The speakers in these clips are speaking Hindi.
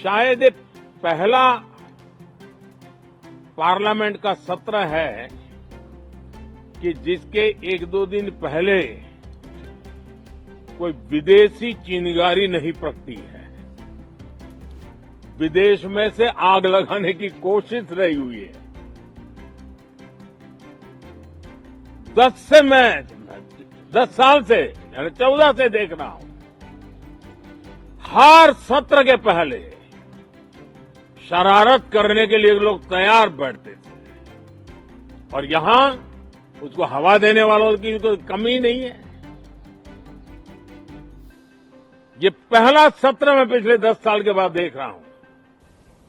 शायद ये पहला पार्लियामेंट का सत्र है कि जिसके एक दो दिन पहले कोई विदेशी चिंगारी नहीं पकती है। विदेश में से आग लगाने की कोशिश रही हुई है। 10 साल से यानी 14 से देख रहा हूं, हर सत्र के पहले शरारत करने के लिए लोग तैयार बैठते थे और यहां उसको हवा देने वालों की तो कमी नहीं है। ये पहला सत्र मैं पिछले 10 साल के बाद देख रहा हूं।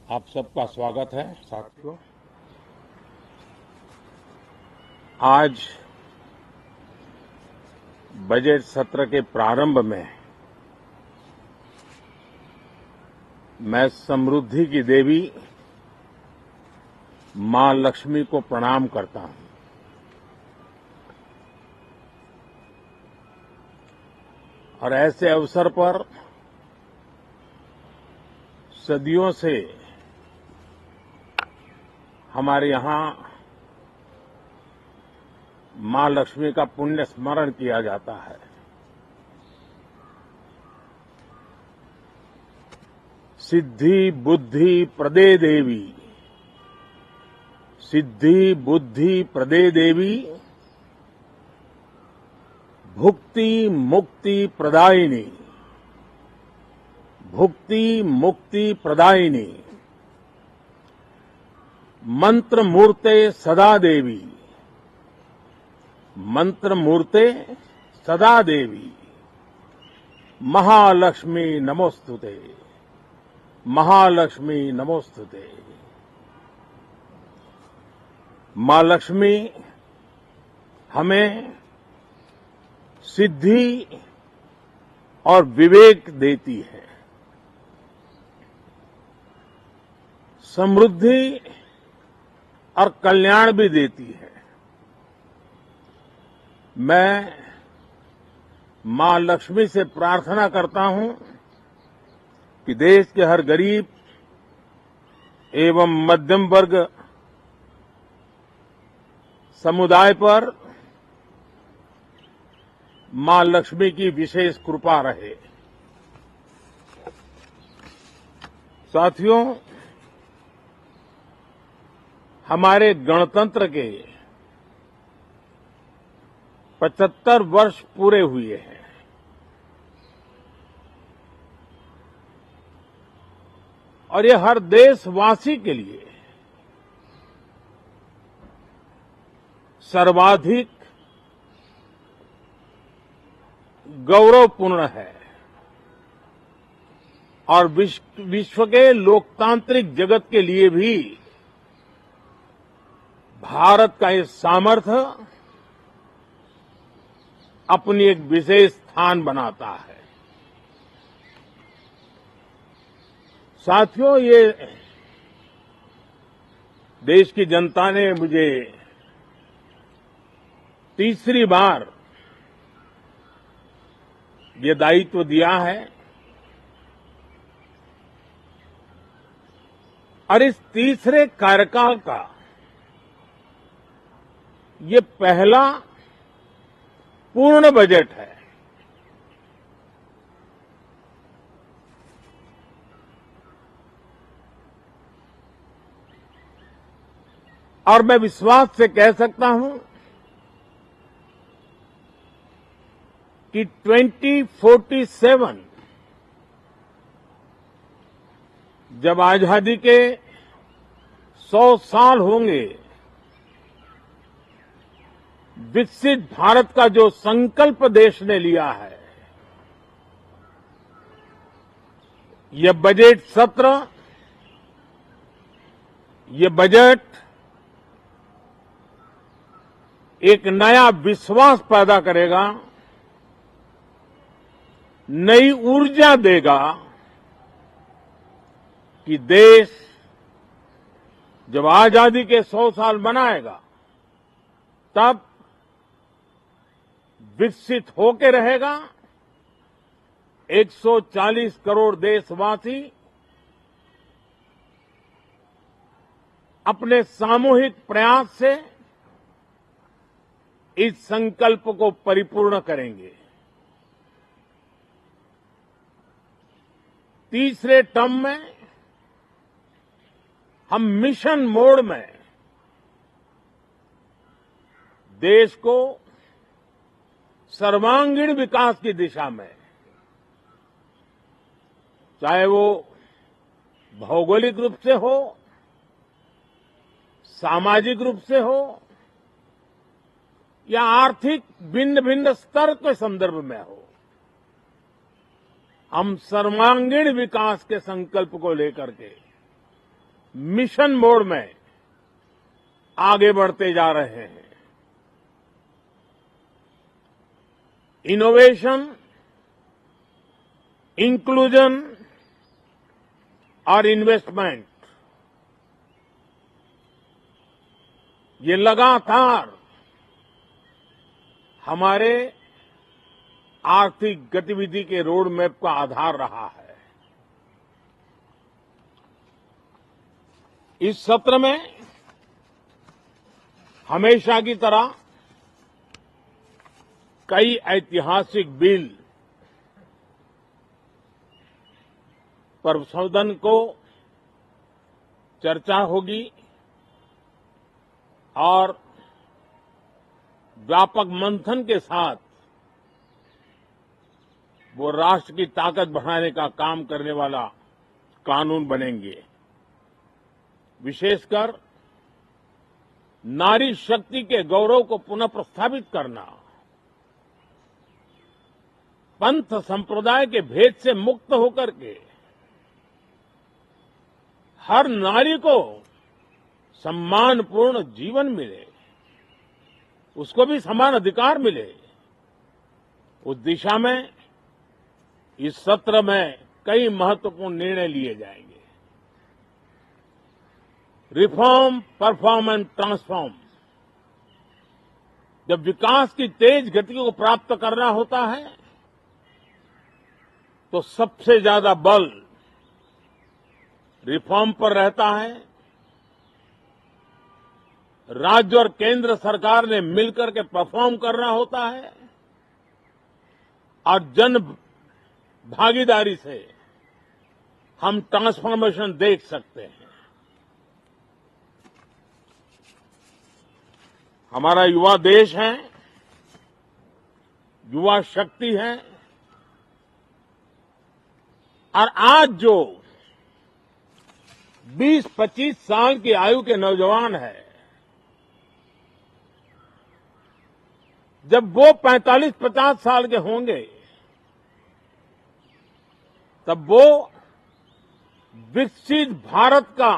आप सबका स्वागत है साथियों। आज बजट सत्र के प्रारंभ में मैं समृद्धि की देवी मां लक्ष्मी को प्रणाम करता हूं। और ऐसे अवसर पर सदियों से हमारे यहां मां लक्ष्मी का पुण्य स्मरण किया जाता है। सिद्धि बुद्धि प्रदे देवी, सिद्धि बुद्धि प्रदे देवी, भुक्ति मुक्ति प्रदायिनी, भुक्ति मुक्ति प्रदायिनी, मंत्र मूर्ते सदा देवी, मंत्र मूर्ते सदा देवी, महालक्ष्मी नमोस्तुते, महालक्ष्मी नमोस्तुते। मां लक्ष्मी हमें सिद्धि और विवेक देती है, समृद्धि और कल्याण भी देती है। मैं मां लक्ष्मी से प्रार्थना करता हूं कि देश के हर गरीब एवं मध्यम वर्ग समुदाय पर मां लक्ष्मी की विशेष कृपा रहे। साथियों, हमारे गणतंत्र के 75 वर्ष पूरे हुए हैं। और ये हर देशवासी के लिए सर्वाधिक गौरवपूर्ण है और विश्व के लोकतांत्रिक जगत के लिए भी भारत का ये सामर्थ्य अपनी एक विशेष स्थान बनाता है। साथियों, ये देश की जनता ने मुझे तीसरी बार ये दायित्व दिया है और इस तीसरे कार्यकाल का ये पहला पूर्ण बजट है। और मैं विश्वास से कह सकता हूं कि 2047 जब आजादी के 100 साल होंगे, विकसित भारत का जो संकल्प देश ने लिया है, ये बजट सत्र, ये बजट एक नया विश्वास पैदा करेगा, नई ऊर्जा देगा कि देश जब आजादी के 100 साल मनाएगा तब विकसित होके रहेगा। 140 करोड़ देशवासी अपने सामूहिक प्रयास से इस संकल्प को परिपूर्ण करेंगे। तीसरे टर्म में हम मिशन मोड में देश को सर्वांगीण विकास की दिशा में, चाहे वो भौगोलिक रूप से हो, सामाजिक रूप से हो या आर्थिक भिन्न भिन्न स्तर के संदर्भ में हो, हम सर्वांगीण विकास के संकल्प को लेकर के मिशन मोड में आगे बढ़ते जा रहे हैं। इनोवेशन, इंक्लूजन और इन्वेस्टमेंट, ये लगातार हमारे आर्थिक गतिविधि के रोड मैप का आधार रहा है। इस सत्र में हमेशा की तरह कई ऐतिहासिक बिल पर सदन को चर्चा होगी और व्यापक मंथन के साथ वो राष्ट्र की ताकत बढ़ाने का काम करने वाला कानून बनेंगे। विशेषकर नारी शक्ति के गौरव को पुनः प्रस्थापित करना, पंथ संप्रदाय के भेद से मुक्त होकर के हर नारी को सम्मानपूर्ण जीवन मिले, उसको भी समान अधिकार मिले, उस दिशा में इस सत्र में कई महत्वपूर्ण निर्णय लिए जाएंगे। Reform, perform and transform. जब विकास की तेज गति को प्राप्त करना होता है तो सबसे ज्यादा बल रिफॉर्म पर रहता है। राज्य और केंद्र सरकार ने मिलकर के परफॉर्म करना होता है और जन भागीदारी से हम ट्रांसफॉर्मेशन देख सकते हैं। हमारा युवा देश है, युवा शक्ति है और आज जो 20-25 साल की आयु के नौजवान है, जब वो 45-50 साल के होंगे तब वो विकसित भारत का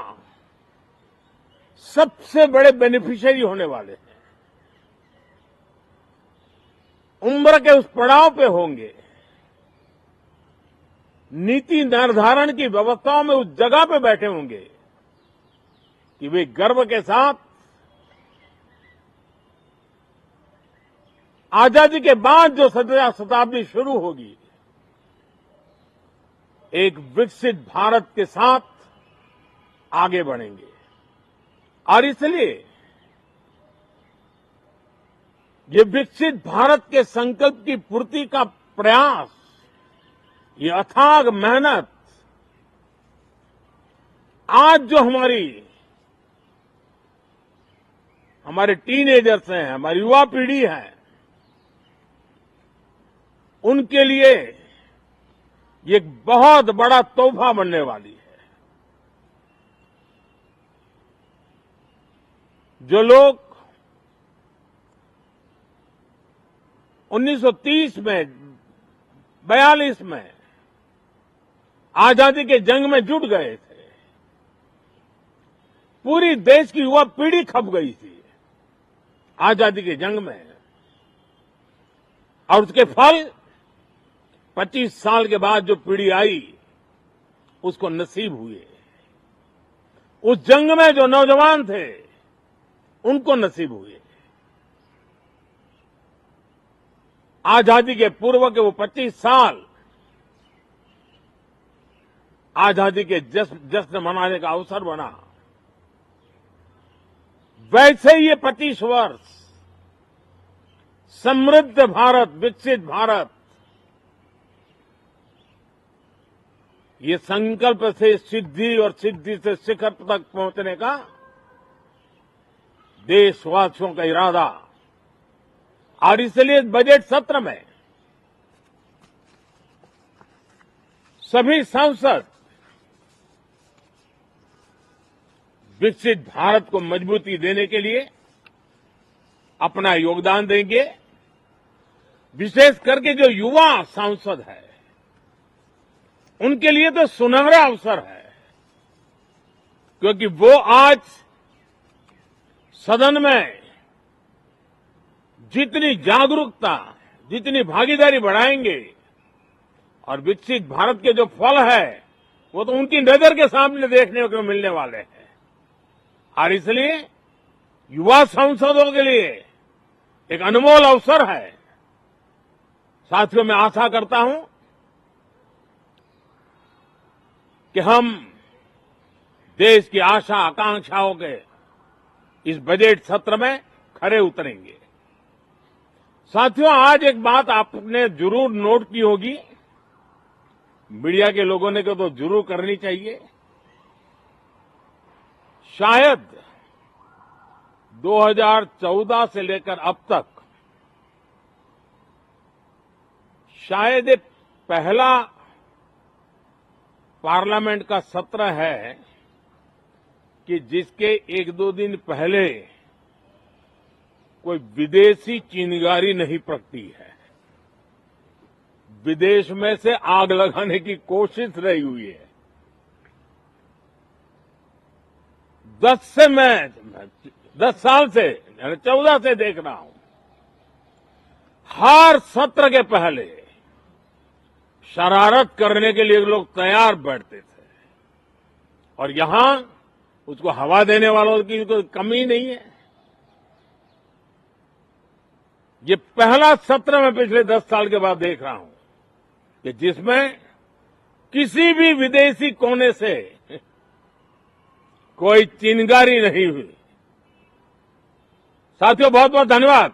सबसे बड़े बेनिफिशियरी होने वाले हैं। उम्र के उस पड़ाव पे होंगे, नीति निर्धारण की व्यवस्थाओं में उस जगह पे बैठे होंगे कि वे गर्व के साथ आजादी के बाद जो शताब्दी शुरू होगी, एक विकसित भारत के साथ आगे बढ़ेंगे। और इसलिए ये विकसित भारत के संकल्प की पूर्ति का प्रयास, ये अथाग मेहनत आज जो हमारे टीनेजर्स हैं, हमारी युवा पीढ़ी है, उनके लिए ये एक बहुत बड़ा तोहफा बनने वाली है। जो लोग 1930 में, 42 में आजादी के जंग में जुट गए थे, पूरी देश की युवा पीढ़ी खप गई थी आजादी के जंग में, और उसके फल 25 साल के बाद जो पीढ़ी आई उसको नसीब हुए। उस जंग में जो नौजवान थे उनको नसीब हुए। आजादी के पूर्व के वो 25 साल आजादी के जश्न मनाने का अवसर बना। वैसे ही ये 25 वर्ष समृद्ध भारत, विकसित भारत, ये संकल्प से सिद्धि और सिद्धि से शिखर तक पहुंचने का देशवासियों का इरादा। और इसलिए बजट सत्र में सभी सांसद विकसित भारत को मजबूती देने के लिए अपना योगदान देंगे। विशेष करके जो युवा सांसद है, उनके लिए तो सुनहरा अवसर है, क्योंकि वो आज सदन में जितनी जागरूकता, जितनी भागीदारी बढ़ाएंगे और विकसित भारत के जो फल है वो तो उनकी नजर के सामने देखने को मिलने वाले हैं। और इसलिए युवा सांसदों के लिए एक अनमोल अवसर है। साथियों, मैं आशा करता हूं कि हम देश की आशा आकांक्षाओं के इस बजट सत्र में खरे उतरेंगे। साथियों, आज एक बात आपने जरूर नोट की होगी, मीडिया के लोगों ने तो जरूर करनी चाहिए। शायद 2014 से लेकर अब तक शायद ये पहला पार्लियामेंट का सत्र है कि जिसके एक दो दिन पहले कोई विदेशी चिंगारी नहीं प्रगटी है। विदेश में से आग लगाने की कोशिश रही हुई है। 10 साल से 14 से देख रहा हूं, हर सत्र के पहले शरारत करने के लिए लोग तैयार बैठते थे, और यहां उसको हवा देने वालों की कोई कमी नहीं है। ये पहला सत्र मैं पिछले 10 साल के बाद देख रहा हूं कि जिसमें किसी भी विदेशी कोने से कोई चिंगारी नहीं हुई। साथियों, बहुत बहुत धन्यवाद।